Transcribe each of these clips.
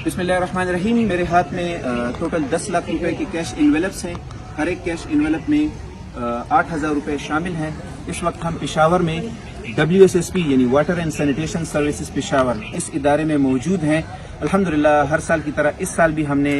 बिस्मिल्लाहिर्रहमानिर्रहीम। मेरे हाथ में टोटल 10 लाख रुपए की कैश इन्वेलप्स हैं। हर एक कैश इन्वेलप में 8,000 रुपए शामिल हैं। इस वक्त हम पेशावर में WSSP यानी water and sanitation services Peshawar इस इदारे में मौजूद हैं। अल्हम्दुलिल्लाह हर साल की तरह इस साल भी हमने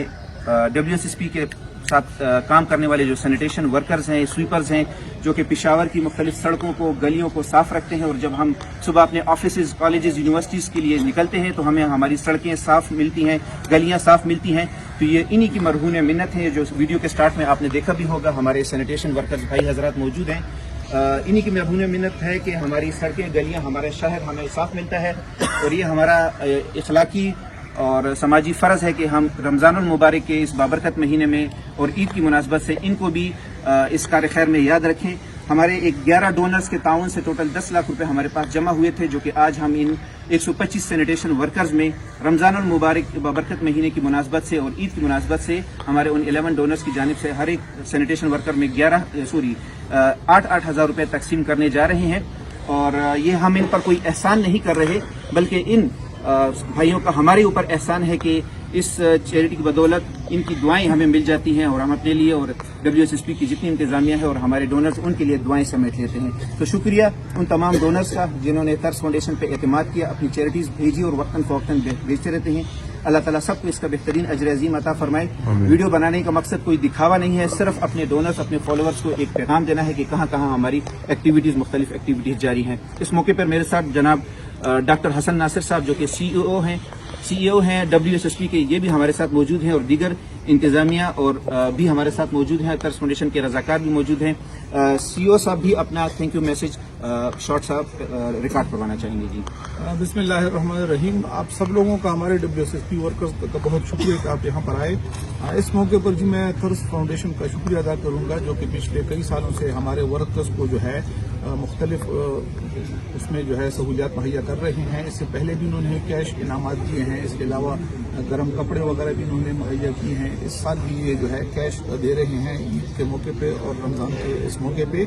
WSSP के साथ काम करने वाले जो सैनिटेशन वर्कर्स हैं, स्वीपर्स हैं, जो कि पेशावर की मुख्तलिफ सड़कों को, गलियों को साफ रखते हैं। और जब हम सुबह अपने ऑफिस, कॉलेजेस, यूनिवर्सिटीज़ के लिए निकलते हैं तो हमें हमारी सड़कें साफ मिलती हैं, गलियां साफ मिलती हैं। तो ये इन्हीं की मरहून मिन्नत है। जो वीडियो के स्टार्ट में आपने देखा भी होगा, हमारे सैनिटेशन वर्कर्स भाई हजरात मौजूद हैं। इन्हीं की मरहून मिन्नत है कि हमारी सड़कें, गलियां, हमारा शहर हमें साफ मिलता है। और ये हमारा इखलाकी और समाजी फ़र्ज़ है कि हम रमज़ानुल मुबारक के इस बाबरकत महीने में और ईद की मुनासबत से इनको भी इस कार्य खैर में याद रखें। हमारे 11 डोनर्स के ताउन से टोटल 10 लाख रुपए हमारे पास जमा हुए थे, जो कि आज हम इन 125 सैनिटेशन वर्कर्स में रमज़ानुल मुबारक बाबरकत महीने की मुनासबत से और ईद की मुनासबत से हमारे उन 11 डोनर्स की जानिब से हर एक सैनिटेशन वर्कर में 8-8 हज़ार रुपये तकसीम करने जा रहे हैं। और ये हम इन पर कोई एहसान नहीं कर रहे, बल्कि इन भाइयों का हमारे ऊपर एहसान है कि इस चैरिटी की बदौलत इनकी दुआएं हमें मिल जाती हैं और हम अपने लिए और WSSP की जितनी इंतजामिया है और हमारे डोनर्स उनके लिए दुआएं समेट लेते हैं। तो शुक्रिया उन तमाम डोनर्स का जिन्होंने तर्स फाउंडेशन पे एतमाद किया, अपनी चैरिटीज़ भेजी और वक्तन फ़वक्तन भेजते रहते हैं। अल्लाह ताला सबको इसका बेहतरीन अजर अज़ीम अता फरमाए। वीडियो बनाने का मकसद कोई दिखावा नहीं है, सिर्फ अपने डोनर्स, अपने फॉलोअर्स को एक पैगाम देना है कि कहाँ कहाँ हमारी एक्टिविटीज़, मुख्तलिफ एक्टिविटीज़ जारी हैं। इस मौके पर मेरे साथ जनाब डॉक्टर हसन नासिर साहब, जो कि CEO हैं WSSP के, ये भी हमारे साथ मौजूद हैं। और दीगर इंतजामिया और भी हमारे साथ मौजूद हैं। तर्स फाउंडेशन के रजाकार भी मौजूद हैं। CEO साहब भी अपना थैंक यू मैसेज शॉर्ट साहब रिकॉर्ड करवाना चाहेंगे। जी बिस्मिल्लाहिर्रहमानिर्रहीम। आप सब लोगों का, हमारे WSSP वर्कर्स का बहुत शुक्रिया कि आप यहाँ पर आए। इस मौके पर जी मैं तर्स फाउंडेशन का शुक्रिया अदा करूँगा, जो कि पिछले कई सालों से हमारे वर्कर्स को जो है मुख्तलिफ उसमें जो है सहूलियात मुहैया कर रहे हैं। इससे पहले भी उन्होंने कैश इनामात दिए हैं, इसके अलावा गर्म कपड़े वगैरह भी उन्होंने मुहैया किए हैं। इस साल भी ये जो है कैश दे रहे हैं ईद के मौके पे और रमज़ान के इस मौके पे।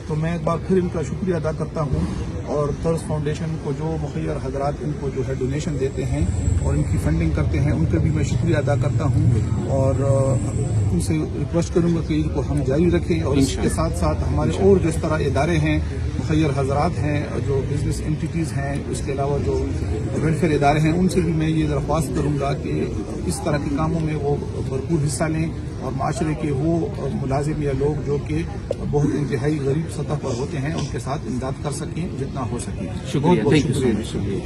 तो मैं एक बार फिर इनका शुक्रिया अदा करता हूँ। और तर्स फाउंडेशन को जो मुखियर हजरात इनको जो है डोनेशन देते हैं और इनकी फंडिंग करते हैं, उनका भी मैं शुक्रिया अदा करता हूँ। और उनसे रिक्वेस्ट करूँगा कि इनको हम जारी रखें। और इसके साथ साथ हमारे और जो इस तरह इदारे हैं, मुखियर हजरात हैं, जो बिजनेस एंटिटीज़ हैं, उसके अलावा जो वेलफेयर इदारे हैं, उनसे भी मैं ये दरख्वास्त करूँगा कि इस तरह के कामों में वो भरपूर हिस्सा लें। और माशरे के वो मुलाजिम या लोग जो कि बहुत इंतहाई गरीब सतह पर होते हैं, उनके साथ इमदाद कर सकें जितना हो सके। शुक्रिया। बहुत शुक्रिया।